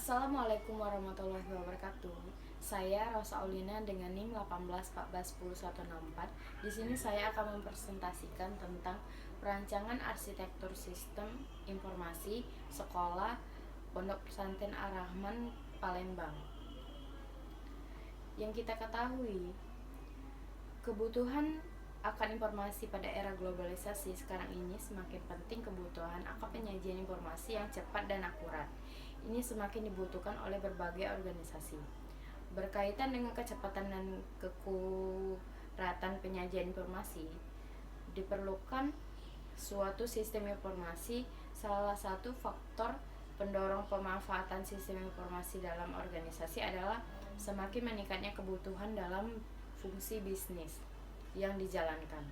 Assalamualaikum warahmatullahi wabarakatuh. Saya Rosa Aulina dengan NIM 18141014. Di sini saya akan mempresentasikan tentang perancangan arsitektur sistem informasi sekolah Pondok Pesantren Ar-Rahman Palembang. Yang kita ketahui, kebutuhan akan informasi pada era globalisasi sekarang ini semakin penting. Kebutuhan akan penyajian informasi yang cepat dan akurat ini semakin dibutuhkan oleh berbagai organisasi. Berkaitan dengan kecepatan dan kekuratan penyajian informasi, diperlukan suatu sistem informasi. Salah satu faktor pendorong pemanfaatan sistem informasi dalam organisasi adalah semakin meningkatnya kebutuhan dalam fungsi bisnis yang dijalankan.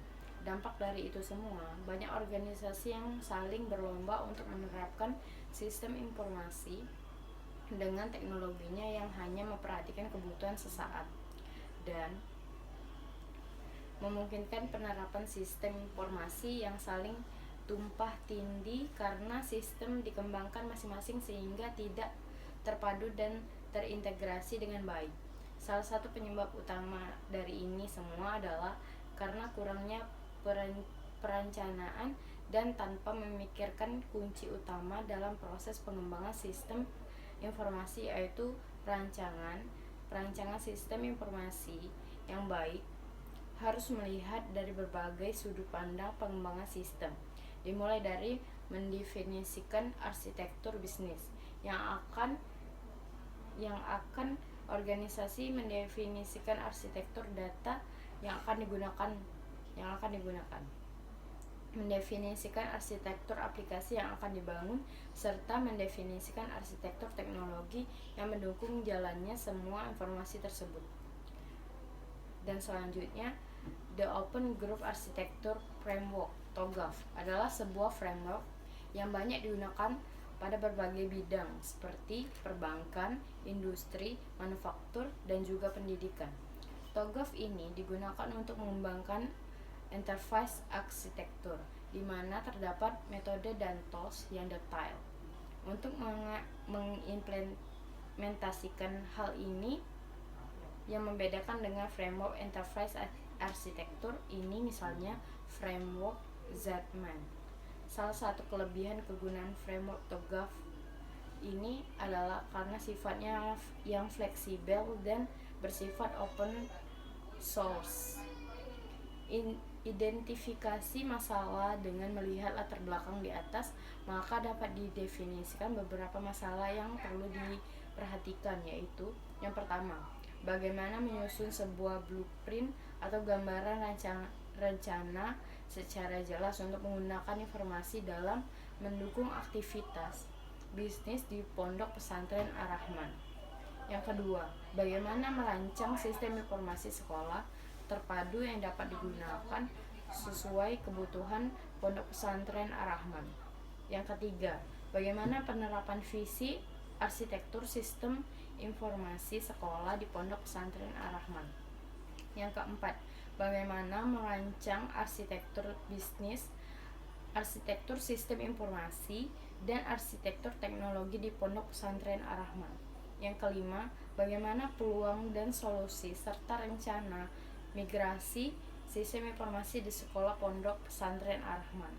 Dampak dari itu semua, banyak organisasi yang saling berlomba untuk menerapkan sistem informasi dengan teknologinya yang hanya memperhatikan kebutuhan sesaat dan memungkinkan penerapan sistem informasi yang saling tumpah tindih karena sistem dikembangkan masing-masing sehingga tidak terpadu dan terintegrasi dengan baik. Salah satu penyebab utama dari ini semua adalah karena kurangnya perencanaan dan tanpa memikirkan kunci utama dalam proses pengembangan sistem informasi, yaitu perancangan sistem informasi yang baik harus melihat dari berbagai sudut pandang pengembangan sistem, dimulai dari mendefinisikan arsitektur bisnis yang akan organisasi mendefinisikan arsitektur data yang akan digunakan, mendefinisikan arsitektur aplikasi yang akan dibangun, serta mendefinisikan arsitektur teknologi yang mendukung jalannya semua informasi tersebut. Dan selanjutnya, The Open Group Architecture Framework (TOGAF) adalah sebuah framework yang banyak digunakan pada berbagai bidang seperti perbankan, industri, manufaktur, dan juga pendidikan. TOGAF ini digunakan untuk mengembangkan enterprise architecture, di mana terdapat metode dan tools yang detail. Untuk mengimplementasikan hal ini, yang membedakan dengan framework enterprise architecture ini misalnya framework Zatman. Salah satu kelebihan kegunaan framework TOGAF ini adalah karena sifatnya yang fleksibel dan bersifat open source. Identifikasi masalah dengan melihat latar belakang di atas, maka dapat didefinisikan beberapa masalah yang perlu diperhatikan, yaitu yang pertama, bagaimana menyusun sebuah blueprint atau gambaran rencana secara jelas untuk menggunakan informasi dalam mendukung aktivitas bisnis di Pondok Pesantren Ar-Rahman. Yang kedua, bagaimana merancang sistem informasi sekolah terpadu yang dapat digunakan sesuai kebutuhan Pondok Pesantren Ar-Rahman. Yang ketiga, bagaimana penerapan visi arsitektur sistem informasi sekolah di Pondok Pesantren Ar-Rahman. Yang keempat, bagaimana merancang arsitektur bisnis, arsitektur sistem informasi, dan arsitektur teknologi di Pondok Pesantren Ar-Rahman. Yang kelima, bagaimana peluang dan solusi serta rencana migrasi sistem informasi di sekolah Pondok Pesantren Ar-Rahman.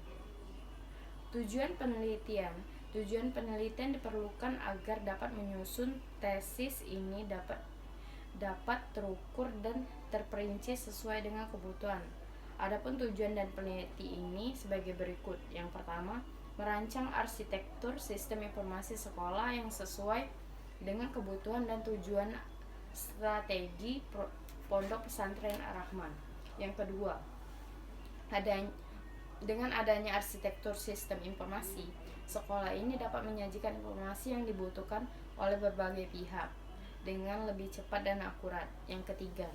Tujuan penelitian diperlukan agar dapat menyusun tesis ini dapat terukur dan terperinci sesuai dengan kebutuhan. Adapun tujuan dan peneliti ini sebagai berikut. Yang pertama, merancang arsitektur sistem informasi sekolah yang sesuai dengan kebutuhan dan tujuan strategi Pondok Pesantren Ar-Rahman. Yang kedua, dengan adanya arsitektur sistem informasi, sekolah ini dapat menyajikan informasi yang dibutuhkan oleh berbagai pihak dengan lebih cepat dan akurat. Yang ketiga,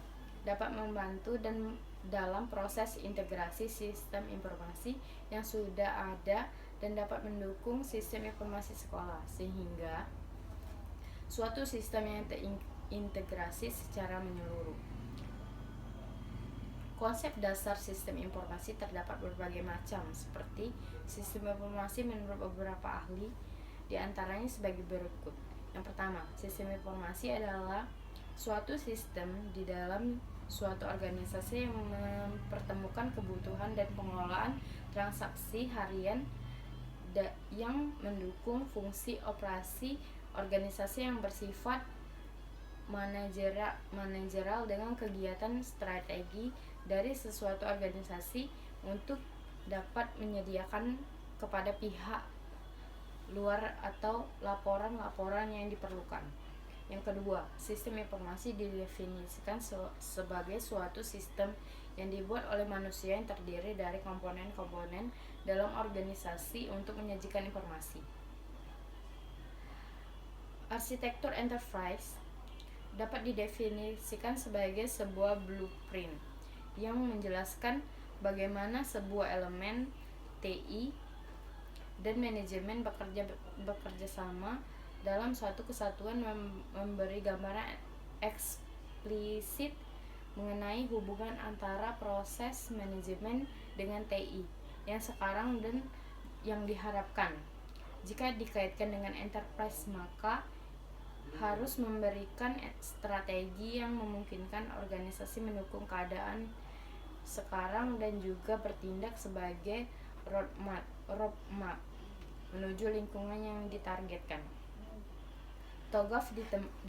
dapat membantu dalam proses integrasi sistem informasi yang sudah ada dan dapat mendukung sistem informasi sekolah sehingga suatu sistem yang terintegrasi secara menyeluruh. Konsep dasar sistem informasi terdapat berbagai macam, seperti sistem informasi menurut beberapa ahli, di antaranya sebagai berikut. Yang pertama, sistem informasi adalah suatu sistem di dalam suatu organisasi yang mempertemukan kebutuhan dan pengelolaan transaksi harian yang mendukung fungsi operasi organisasi yang bersifat manajerial dengan kegiatan strategi dari sesuatu organisasi untuk dapat menyediakan kepada pihak luar atau laporan-laporan yang diperlukan. Yang kedua, sistem informasi didefinisikan sebagai suatu sistem yang dibuat oleh manusia yang terdiri dari komponen-komponen dalam organisasi untuk menyajikan informasi. Arsitektur enterprise dapat didefinisikan sebagai sebuah blueprint yang menjelaskan bagaimana sebuah elemen TI dan manajemen bekerja sama dalam suatu kesatuan, memberi gambaran eksplisit mengenai hubungan antara proses manajemen dengan TI yang sekarang dan yang diharapkan. Jika dikaitkan dengan enterprise, maka harus memberikan strategi yang memungkinkan organisasi mendukung keadaan sekarang dan juga bertindak sebagai roadmap menuju lingkungan yang ditargetkan. TOGAF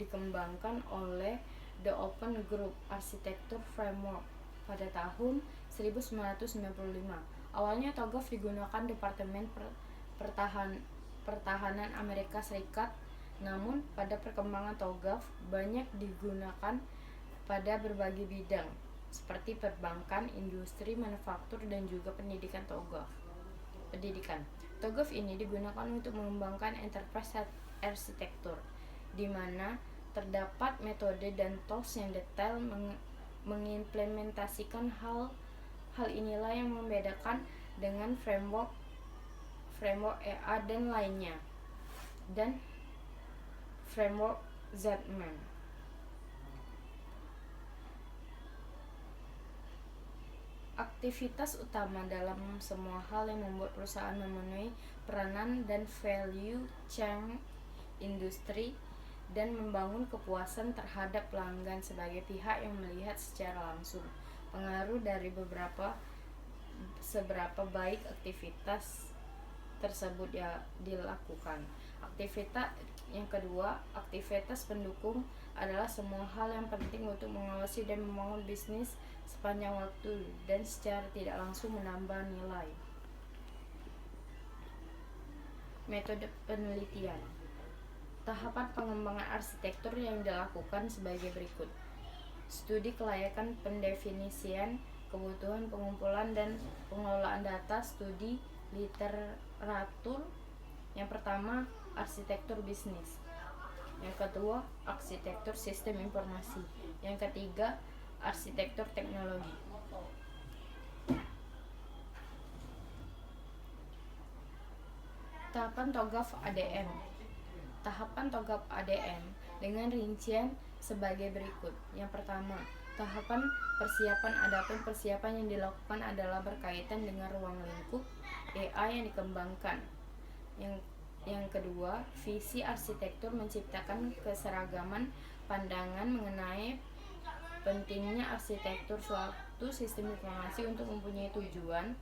dikembangkan oleh The Open Group Architecture Framework pada tahun 1995. Awalnya TOGAF digunakan Departemen Pertahanan Amerika Serikat, namun pada perkembangan TOGAF banyak digunakan pada berbagai bidang seperti perbankan, industri, manufaktur, dan juga pendidikan. TOGAF ini digunakan untuk mengembangkan enterprise architecture, di mana terdapat metode dan tools yang detail mengimplementasikan hal inilah yang membedakan dengan framework EA dan lainnya, dan framework Zman. Aktivitas utama dalam semua hal yang membuat perusahaan memenuhi peranan dan value chain industri dan membangun kepuasan terhadap pelanggan sebagai pihak yang melihat secara langsung pengaruh dari seberapa baik aktivitas tersebut dilakukan. Yang kedua, aktivitas pendukung adalah semua hal yang penting untuk mengawasi dan membangun bisnis sepanjang waktu dan secara tidak langsung menambah nilai. Metode penelitian. Tahapan pengembangan arsitektur yang dilakukan sebagai berikut. Studi kelayakan, pendefinisian kebutuhan, pengumpulan dan pengelolaan data, studi literatur. Yang pertama, arsitektur bisnis. Yang kedua, arsitektur sistem informasi. Yang ketiga, arsitektur teknologi. Tahapan TOGAF ADM. Tahapan TOGAF ADM dengan rincian sebagai berikut. Yang pertama, tahapan persiapan. Adapun persiapan yang dilakukan adalah berkaitan dengan ruang lingkup EA yang dikembangkan. Yang kedua, visi arsitektur menciptakan keseragaman pandangan mengenai pentingnya arsitektur suatu sistem informasi untuk mempunyai tujuan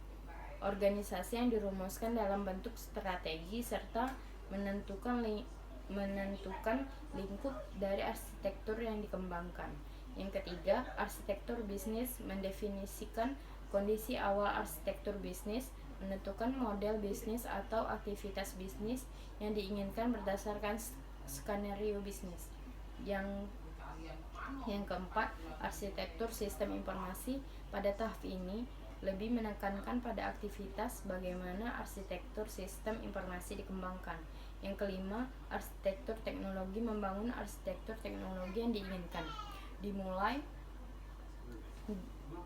organisasi yang dirumuskan dalam bentuk strategi serta menentukan lingkup dari arsitektur yang dikembangkan. Yang ketiga, arsitektur bisnis mendefinisikan kondisi awal arsitektur bisnis, menentukan model bisnis atau aktivitas bisnis yang diinginkan berdasarkan skenario bisnis. Yang keempat, arsitektur sistem informasi pada tahap ini lebih menekankan pada aktivitas bagaimana arsitektur sistem informasi dikembangkan. Yang kelima, arsitektur teknologi membangun arsitektur teknologi yang diinginkan. Dimulai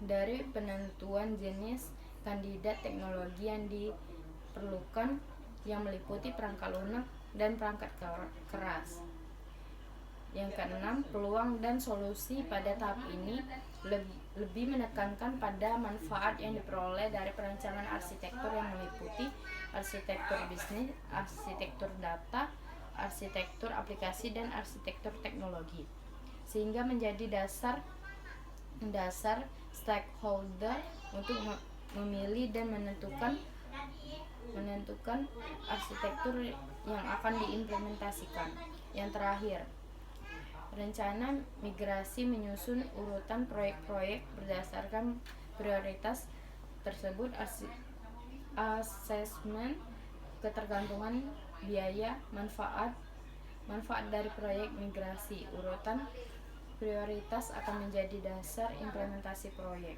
dari penentuan jenis kandidat teknologi yang diperlukan yang meliputi perangkat lunak dan perangkat keras. Yang keenam, peluang dan solusi pada tahap ini lebih menekankan pada manfaat yang diperoleh dari perancangan arsitektur yang meliputi arsitektur bisnis, arsitektur data, arsitektur aplikasi dan arsitektur teknologi, sehingga menjadi dasar stakeholder untuk memilih dan menentukan arsitektur yang akan diimplementasikan. Yang terakhir, rencana migrasi menyusun urutan proyek-proyek berdasarkan prioritas tersebut. Asesmen ketergantungan biaya manfaat dari proyek migrasi. Urutan prioritas akan menjadi dasar implementasi proyek.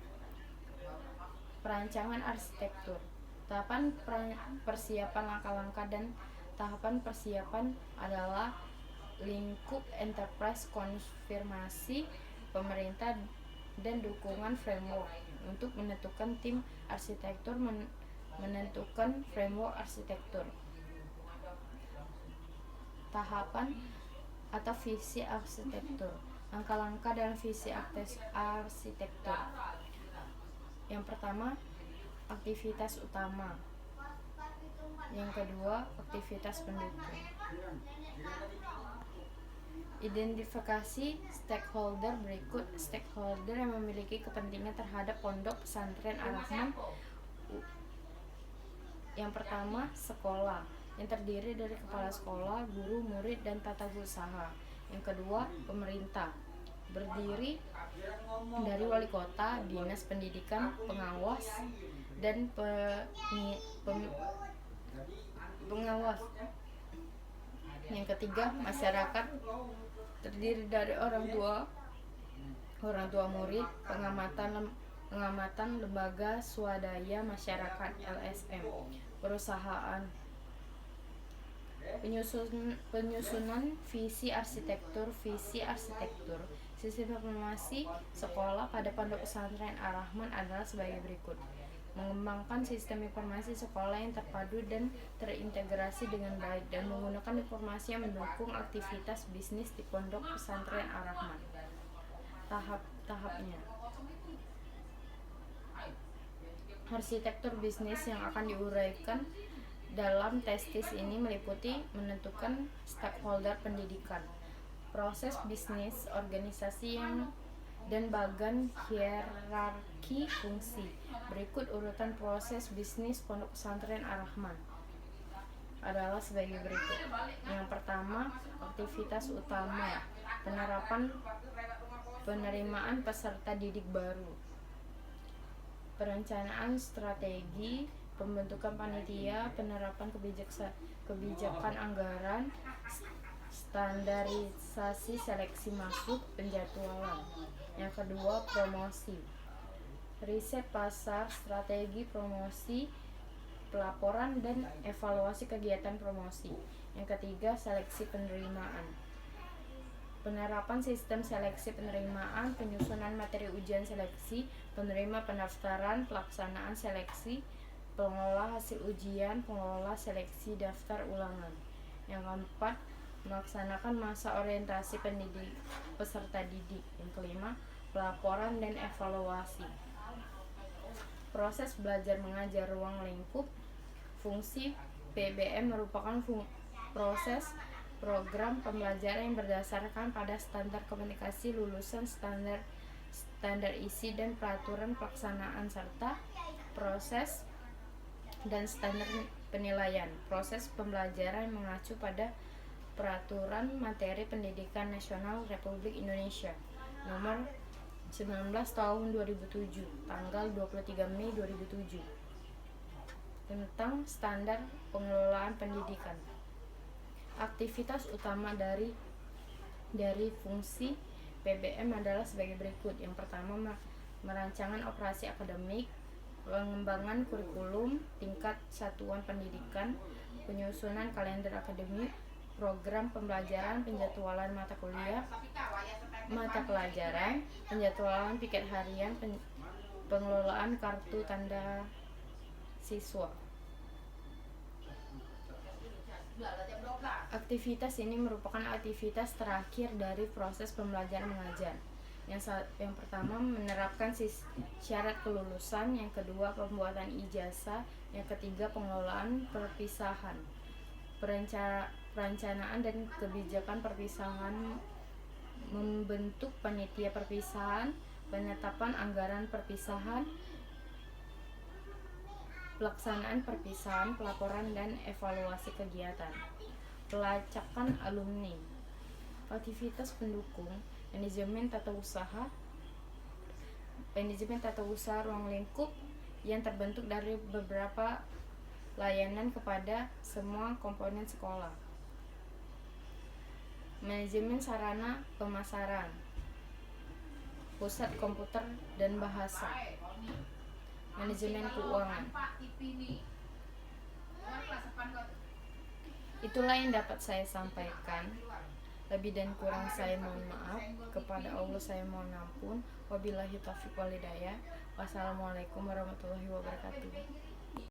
Perancangan arsitektur. Tahapan persiapan langkah-langkah dan tahapan persiapan adalah lingkup enterprise, konfirmasi pemerintah, dan dukungan framework untuk menentukan tim arsitektur, menentukan framework arsitektur. Tahapan atau visi arsitektur. Langkah-langkah dalam visi arsitektur. Yang pertama, aktivitas utama. Yang kedua, aktivitas pendukung. Identifikasi stakeholder berikut. Stakeholder yang memiliki kepentingan terhadap pondok pesantren Ar-Rahman. Yang pertama, sekolah, yang terdiri dari kepala sekolah, guru, murid, dan tata usaha. Yang kedua, pemerintah, berdiri dari wali kota, dinas pendidikan, pengawas, dan pengawas. Yang ketiga, masyarakat, terdiri dari orang tua murid, pengamatan lembaga swadaya masyarakat LSM, perusahaan. Penyusunan visi arsitektur. Sistem informasi sekolah pada pondok pesantren Ar-Rahman adalah sebagai berikut. Mengembangkan sistem informasi sekolah yang terpadu dan terintegrasi dengan baik, dan menggunakan informasi yang mendukung aktivitas bisnis di pondok pesantren Ar-Rahman. Tahap-tahapnya. Arsitektur bisnis yang akan diuraikan dalam testis ini meliputi menentukan stakeholder pendidikan, proses bisnis, organisasi dan bagan hierarki fungsi. Berikut urutan proses bisnis pondok pesantren Ar-Rahman adalah sebagai berikut. Yang pertama, aktivitas utama, penerimaan peserta didik baru, perencanaan strategi, pembentukan panitia, penerapan kebijakan anggaran, standarisasi seleksi masuk, penjadwalan. Yang kedua, promosi, riset pasar, strategi promosi, pelaporan dan evaluasi kegiatan promosi. Yang ketiga, seleksi penerimaan, penerapan sistem seleksi penerimaan, penyusunan materi ujian seleksi, penerima pendaftaran, pelaksanaan seleksi, pengelola hasil ujian, pengelola seleksi daftar ulangan. Yang keempat, melaksanakan masa orientasi peserta didik. Yang kelima, pelaporan dan evaluasi. Proses belajar mengajar ruang lingkup. Fungsi PBM merupakan proses program pembelajaran yang berdasarkan pada standar komunikasi lulusan, standar isi dan peraturan pelaksanaan, serta proses dan standar penilaian. Proses pembelajaran mengacu pada Peraturan Materi Pendidikan Nasional Republik Indonesia Nomor 19 Tahun 2007, tanggal 23 Mei 2007, tentang standar pengelolaan pendidikan. Aktivitas utama dari fungsi PBM adalah sebagai berikut. Yang pertama, merancangan operasi akademik, pengembangan kurikulum tingkat satuan pendidikan, penyusunan kalender akademik, program pembelajaran, penjadwalan mata pelajaran, penjadwalan piket harian, pengelolaan kartu tanda siswa. Aktivitas ini merupakan aktivitas terakhir dari proses pembelajaran mengajar. Yang pertama, menerapkan syarat kelulusan. Yang kedua, pembuatan ijazah. Yang ketiga, pengelolaan perpisahan. perencanaan dan kebijakan perpisahan, membentuk panitia perpisahan, penetapan anggaran perpisahan, pelaksanaan perpisahan, pelaporan dan evaluasi kegiatan, pelacakan alumni, aktivitas pendukung, manajemen tata usaha ruang lingkup yang terbentuk dari beberapa layanan kepada semua komponen sekolah, manajemen sarana pemasaran, pusat komputer dan bahasa, manajemen keuangan. Itulah yang dapat saya sampaikan. Lebih dan kurang saya mohon maaf. Kepada Allah saya mohon ampun. Wabillahi taufiq wal hidayah. Wassalamualaikum warahmatullahi wabarakatuh.